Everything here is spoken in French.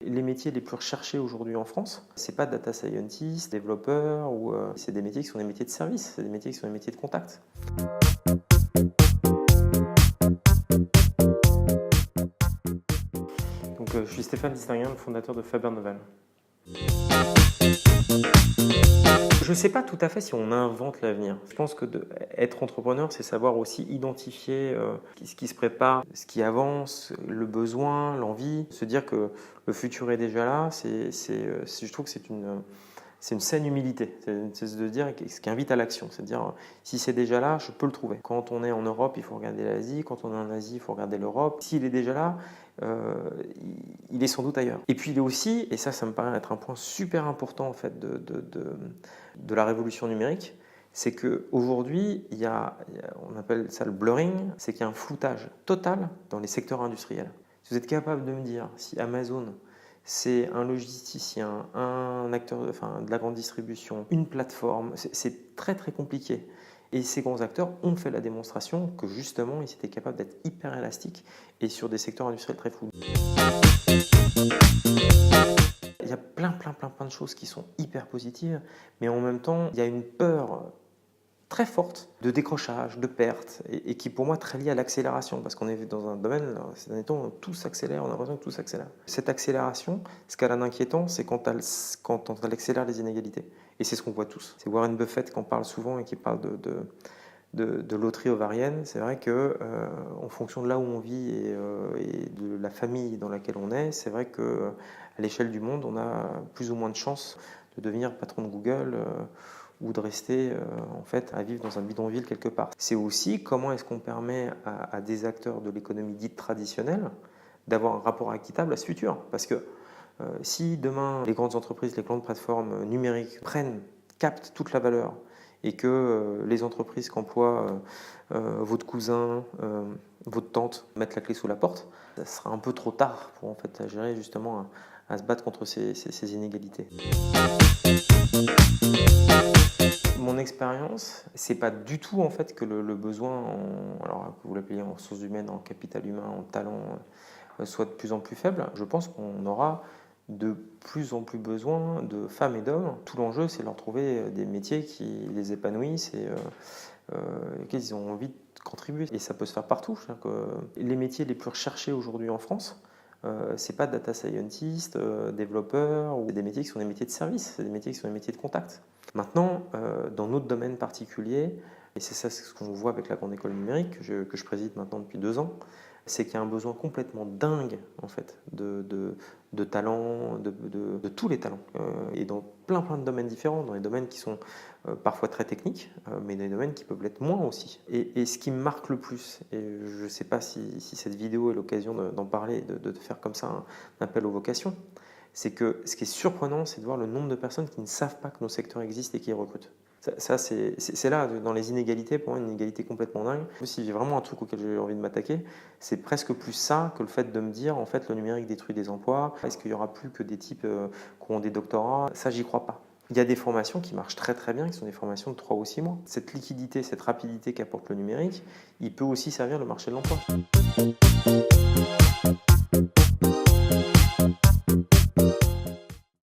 Les métiers les plus recherchés aujourd'hui en France, c'est pas data scientist, développeur, ou c'est des métiers qui sont des métiers de service, c'est des métiers qui sont des métiers de contact. Donc, je suis Stéphane Distinguin, le fondateur de Faber Novel. Je ne sais pas tout à fait si on invente l'avenir. Je pense que être entrepreneur, c'est savoir aussi identifier ce qui se prépare, ce qui avance, le besoin, l'envie. Se dire que le futur est déjà là, je trouve que c'est une saine humilité. C'est de dire ce qui invite à l'action. C'est de dire si c'est déjà là, je peux le trouver. Quand on est en Europe, il faut regarder l'Asie. Quand on est en Asie, il faut regarder l'Europe. S'il est déjà là, il est sans doute ailleurs. Et puis il est aussi, et ça me paraît être un point super important en fait de la révolution numérique, c'est qu'aujourd'hui, on appelle ça le blurring, c'est qu'il y a un floutage total dans les secteurs industriels. Si vous êtes capable de me dire si Amazon, c'est un logisticien, un acteur de la grande distribution, une plateforme, c'est très très compliqué. Et ces grands acteurs ont fait la démonstration que justement, ils étaient capables d'être hyper élastiques et sur des secteurs industriels très flous. Il y a plein de choses qui sont hyper positives, mais en même temps, il y a une peur très forte de décrochage, de perte, et qui pour moi est très liée à l'accélération, parce qu'on est dans un domaine, ces derniers temps, tout s'accélère, on a l'impression que tout s'accélère. Cette accélération, ce qu'elle a d'inquiétant, c'est quand elle accélère les inégalités. Et c'est ce qu'on voit tous. C'est Warren Buffett qui en parle souvent et qui parle de loterie ovarienne. C'est vrai que en fonction de là où on vit et de la famille dans laquelle on est, c'est vrai que à l'échelle du monde, on a plus ou moins de chances de devenir patron de Google ou de rester en fait à vivre dans un bidonville quelque part. C'est aussi comment est-ce qu'on permet à des acteurs de l'économie dite traditionnelle d'avoir un rapport équitable à ce futur. Parce que si demain les grandes entreprises, les grandes plateformes numériques captent toute la valeur et que les entreprises qu'emploie votre cousin, votre tante mettent la clé sous la porte, ça sera un peu trop tard pour en fait gérer justement à se battre contre ces inégalités. Mon expérience, c'est pas du tout en fait que le besoin, alors que vous l'appelez en ressources humaines, en capital humain, en talent, soit de plus en plus faible. Je pense qu'on aura de plus en plus besoin de femmes et d'hommes. Tout l'enjeu, c'est de leur trouver des métiers qui les épanouissent et auxquels ils ont envie de contribuer. Et ça peut se faire partout. Les métiers les plus recherchés aujourd'hui en France, c'est pas data scientist, développeur, ou des métiers qui sont des métiers de service, c'est des métiers qui sont des métiers de contact. Maintenant, dans notre domaine particulier, et c'est ça ce qu'on voit avec la Grande École Numérique, que je préside maintenant depuis 2 ans, c'est qu'il y a un besoin complètement dingue en fait, de talents, de tous les talents, et dans plein de domaines différents, dans des domaines qui sont parfois très techniques, mais dans des domaines qui peuvent l'être moins aussi. Et ce qui me marque le plus, et je ne sais pas si cette vidéo est l'occasion d'en parler, de faire comme ça un appel aux vocations, c'est que ce qui est surprenant, c'est de voir le nombre de personnes qui ne savent pas que nos secteurs existent et qui recrutent. Ça c'est là, dans les inégalités, pour moi, une inégalité complètement dingue. Si j'ai vraiment un truc auquel j'ai envie de m'attaquer, c'est presque plus ça que le fait de me dire, en fait, le numérique détruit des emplois. Est-ce qu'il n'y aura plus que des types qui ont des doctorats? Ça, j'y crois pas. Il y a des formations qui marchent très très bien, qui sont des formations de 3 ou 6 mois. Cette liquidité, cette rapidité qu'apporte le numérique, il peut aussi servir le marché de l'emploi.